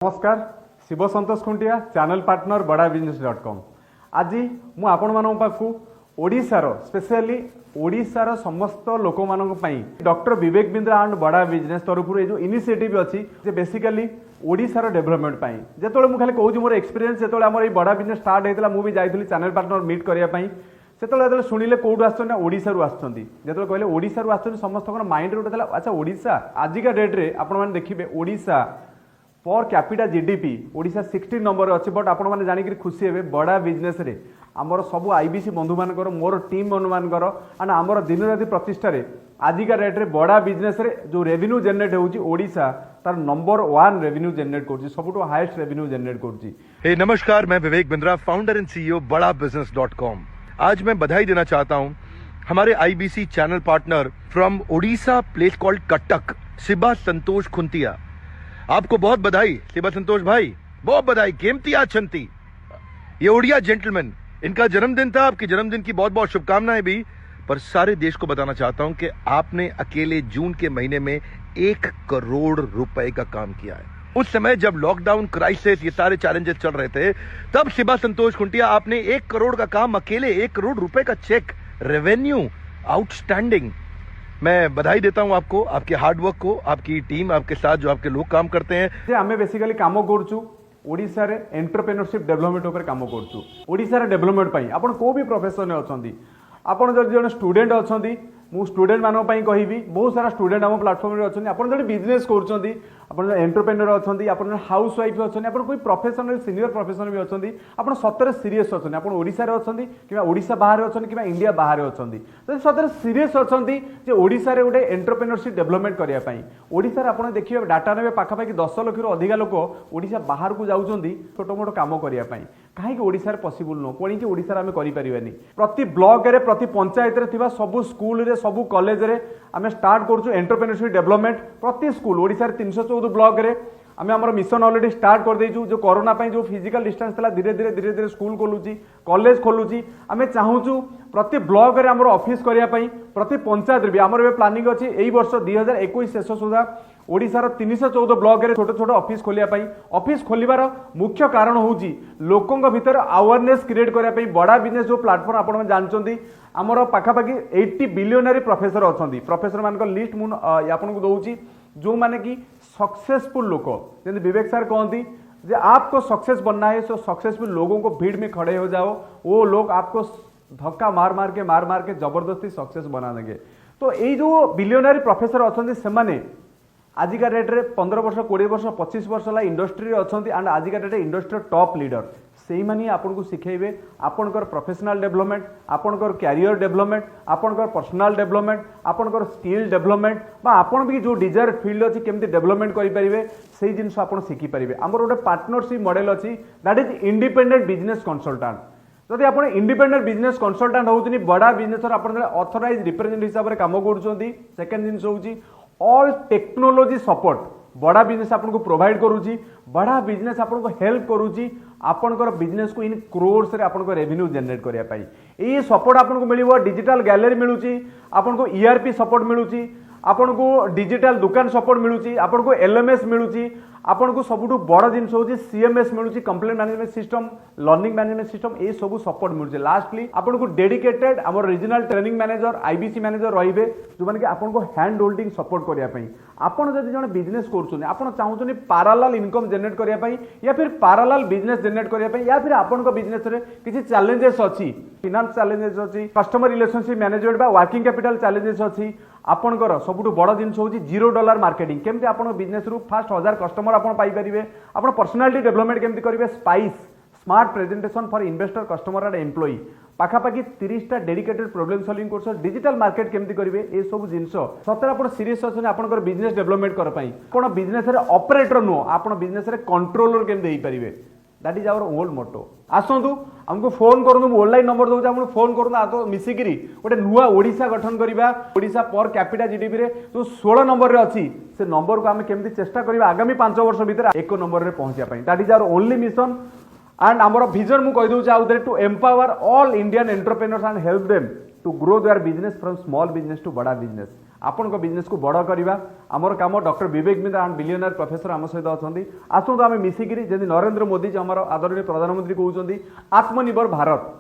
नमस्कार शिव संतोष Khuntia channel partner बड़ा business dot com. आज मु आपण मानक पाखु ओडिशार स्पेशली ओडिशार समस्त लोक मानक पई डॉक्टर विवेक बिंद्रा एंड बड़ा बिजनेस तरफ जो इनिशिएटिव अच्छी बेसिकली ओडिशार डेवलपमेंट पई जेतोले मु खाली कहूँ मोर एक्सपीरियंस जेतोले हमर बड़ा बिजनेस स्टार्ट होता मु भी जाइथली चैनल पार्टनर मीट करिया पई से शुणिले कौटू आसना ओडिशारू आसुँच जो कहले ओडिशारू आसुँच समस्त माइंड गोटे अच्छा ओडिशा आजिका डेट्रे आपण देखिए Odisha per capita GDP Odisha 16 number अच्छी बट आपण मैंने जानिक खुशी हे बड़ा बिजनेस रे आमर सब आईबीसी बंधु मानकर मोर टीम बंधु मानकर एंड आमर दिन राति प्रतिष्ठा आजिका रेट रे बड़ा बिजनेस रे जो रेवेन्यू जनरेट होउची ओडिशा तार नंबर 1 रेवेन्यू जनरेट करची सबुठो हाईएस्ट रेवेन्यू जनरेट करची। हे नमस्कार, मैं Vivek Bindra, founder and CEO Bada business dot com. आज मैं बधाई देना चाहता हूं हमारे IBC channel partner from Odisha place called Cuttack Shiva Santosh Khuntia. आपको बहुत बधाई शिवा संतोष भाई, बहुत बधाई। केमती आछंती ये ओडिया जेंटलमैन, इनका जन्मदिन था, आपके जन्मदिन की बहुत बहुत शुभकामनाएं भी। पर सारे देश को बताना चाहता हूं कि आपने अकेले जून के महीने में 1 करोड़ रुपए का काम किया है। उस समय जब लॉकडाउन क्राइसिस ये सारे चैलेंजेस चल रहे थे तब शिवा संतोष खुंटिया आपने 1 करोड़ का काम अकेले 1 करोड़ रुपए का चेक रेवेन्यू आउटस्टैंडिंग। मैं बधाई देता हूं आपको, आपके हार्डवर्क को, आपकी टीम, आपके साथ जो आपके लोग काम करते हैं। आम बेसिकली काम करूँ ओडिशा रे एंटरप्रेन्योरशिप डेवलपमेंट ऊपर काम करूँ ओडिशा रे डेवलपमेंट पई आपण को भी प्रोफेशन अच्छी आपण जब जन स्टूडेंट अच्छा मु स्टूडेंट मान कहि बहुत सारा स्टूडेंट आम प्लाटफर्म अच्छे आप जो बिजनेस कर एंटरप्रेन्योर अच्छा आप हाउस वाइफ अच्छा आप कोई प्रोफेशन सीनियर प्रोफेशन भी अच्छा आप सतरे सीरीयस अच्छा आप ओडिशा अच्छा कि ओडिशा बाहर अच्छा कि इंडिया बाहर अच्छा सतरे सीरीयस अच्छा ओडिशा रे गोटे एंटरप्रेन्योरशिप डेवलपमेंट करने ओडिशा आप देखिए डाटा ने पाखापाखि 10 लाख रु अधिक लोक ओडिशा बाहर को जाऊँच छोट मोट कम करने कहीं ओडिशा पॉसिबल नुह कौन ओडिशा आम करें प्रति ब्लॉक रे प्रति पंचायत रे थिबा सबु स्कूल रे सबु कॉलेज रे आम स्टार्ट करूँ एंटरप्रेन्योरशिप डेवलपमेंट प्रति स्कूल ओडिशा 314 ब्लॉक रे आम आम मिशन ऑलरेडी स्टार्ट कर देचु जो कोरोना जो फिजिकल डिस्टेंस था धीरे धीरे स्कूल खोलुची कॉलेज खोलुची आम चाहूँ प्रति ब्लॉक रे आमर ऑफिस करने प्रति पंचायत भी आमर प्लानिंग अच्छी यही वर्ष 2021 शेष सुधा ओडिशार 314 ब्लॉक रे छोट छोट ऑफिस खोलिया ऑफिस खोलिबार मुख्य कारण होउची लोकंग भितर अवेयरनेस क्रिएट करने बड़ा बिजनेस जो प्लाटफॉर्म आपण जानचंदी आमर पाखापाखि 80 बिलियनरी प्रोफेसर अच्छा प्रोफेसर मान लिस्ट मुझे आपको दूसरी जो माने कि सक्सेसफुल लोक जैसे विवेक सर कहती जे आपको सक्सेस बनना है तो सक्सेसफुल लोगों को भीड़ में खड़े हो जाओ, वो लोग आपको धक्का मार मार के जबरदस्ती सक्सेस बना देंगे। तो ये जो बिलियनरी प्रोफेसर अच्छा से माने आजिका डेट रे 15 वर्ष 20 वर्ष 25 वर्ष है इंडस्ट्री अच्छा एंड आजिका डेट इंडस्ट्री टॉप लीडर से ही आपको शिखेबे आपणकर प्रोफेशनल डेवलपमेंट आपणकर कैरियर डेवलपमेंट आपणकर पर्सनल डेवलपमेंट आपणकर स्किल डेवलपमेंट बा आपण भी जो डिजायर फील्ड अच्छी केमती डेवलपमेंट करें से जिनस आप शिखिपारे। आमर गोटे पार्टनरशिप मॉडल अच्छी that is independent business consultant. जदि आप इंडिपेंडेंट बिजनेस कंसल्टेंट होती बड़ा बिजनेस ऑथराइज रिप्रेजेंटेटिव हिसाब से काम कर सेकेंड जिन हूँ ऑल टेक्नोलोजी सपोर्ट बड़ा बिजनेस आपको प्रोवाइड करुँची बड़ा बिजनेस आपको हेल्प करुँची आपणकर बिजनेस को इन क्रोर्स रे आपनको रेवेन्यू जनरेट करने ये सपोर्ट आपको मिल डिजिटल गैलरी मिलूँ आपको ईआरपी सपोर्ट मिलूँ आपको डिजिटल दुकान सपोर्ट मिलूँ आपको एलएमएस मिलूँ आपको सबुठ बड़ जिन हूँ सीएमएस मिलूँ complaint management system learning management system ये सब सपोर्ट मिलूँ। लास्टली आपको डेडिकेटेड आम regional training manager IBC manager रे जो मैंने कि आपको हैंड होल्डिंग सपोर्ट करने आपड़ जब जन बिजनेस कर चाहते पैरालाल इनकम जनरेट करने या फिर पैरालाल बिजनेस जनरेट करने या फिर आपन बिजनेस रे किसी चैलेंजेस अच्छी फाइनेंस चैलेंजेस अच्छी कस्टमर रिलेशनशिप मैनेजमेंट बा वर्किंग कैपिटल चैलेंजेस अच्छी आपणकर सबुठ बड़ जिन हूँ $0 मार्केटिंग केमती आप बिजनेस रू फास्ट 1000 कस्टमर आप पाइपर आप पर्सनालिटी डेवलपमेंट केमती करेंगे स्पाइस smart presentation for investor customer and employee पाखापाखि 30टा dedicated problem solving course digital market केमती करेंगे ये सब जिन सतरे आप सीरीयस अच्छे आपंकर बिजनेस डेवलपमेंट करने आप बिजनेस ऑपरेटर नुह आप बिजनेस कंट्रोलर केमती पारे दैट इज आवर ओल्ड मोटो। आसतु हमको फोन करूँ ऑनलाइन नंबर दूसरे आपको फोन करूँ तो मिसिकी गोटे नुआ ओडिशा गठन करवा ओडिशा पर कैपिटा जीडीपी रे जो 16 नंबर रे अच्छी से नंबर को आम केमती चेष्टा करवा आगामी 5 वर्ष भितर 1 नंबर रे पहुंचापी that is our only mission and आमर विजन मु कही दूसरे out to empower all Indian entrepreneurs and help them to grow their business from small business to Bada business. आपण बिजनेस को बड़ करवा आमर काम doctor Vivek Bindra and billionaire professor आम सहित अच्छा आसतु आम मिसिकी जमी नरेंद्र मोदी जी आम आदरणीय प्रधानमंत्री कहते आत्मनिर्भर भारत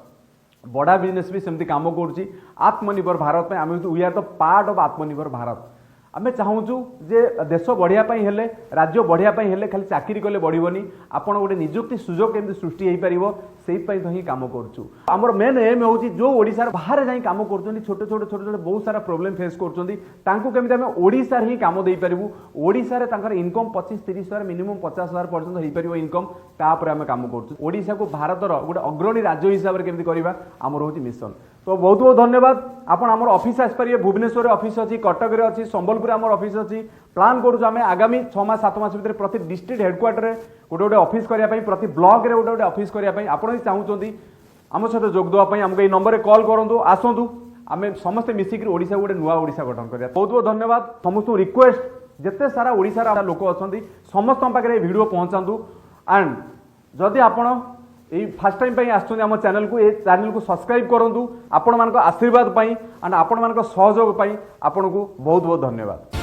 बड़ा बिजनेस भी सेमती काम करुच्ची आत्मनिर्भर भारत में आम we are the part of आत्मनिर्भर भारत आमे चाहूँ जे देश बढ़ियापाई हेले राज्य बढ़ियापाई हेले खाली चाकरी कले बढ़िबनी आपण गोटे निजुक्ति सुजोग केमती सृष्टि हो पारिबो सेहि पई तो ही काम करूछु हमर मेन एम होची जो ओडिसा बाहर जाई काम करछन्ती छोटे छोटे बहुत सारा प्रॉब्लम फेस करछन्ती तांको केमती आमे ओडिसा रे ही काम देई परिबु ओडिसा रे तांकर इनकम 25-30 हजार मिनिमम 50,000 पर्यंत हो परिबो इनकम तापर आमे काम करछु ओडिसा को भारतर गोटे अग्रणी राज्य हिसाब रे केमती करबा हमर होची मिशन तो बहुत बहुत धन्यवाद आपण आमर ऑफिस आसपारे भुवनेश्वर ऑफिस अच्छी कटक रे अच्छी संबलपुर आमर ऑफिस अच्छी प्लान करूँ आम आगामी 6-7 मास भितर प्रति डिस्ट्रिक्ट हेडक्वार्टर गोटे गोटे ऑफिस करने प्रति ब्लॉक रे गोटे गोटे ऑफिस करने आपण चाहूँगी आम सहित जोग देवाई आमको ये नंबर कॉल करूँ आसतु आम समस्ते मिसिक ओडिशा गोटे नुआ ओडिशा गठन करिया बहुत बहुत धन्यवाद समस्त रिक्वेस्ट जिते सारा ओडिशा लोक अच्छा समस्त पाखे भिडियो पहुँचातु एंड जदि आपण यही फास्ट टाइम आसुँच आम चैनल को ये चैनल को सब्सक्राइब करूँ आपण मान आशीर्वाद एंड आपण मान सहयोग आपन को बहुत बहुत धन्यवाद।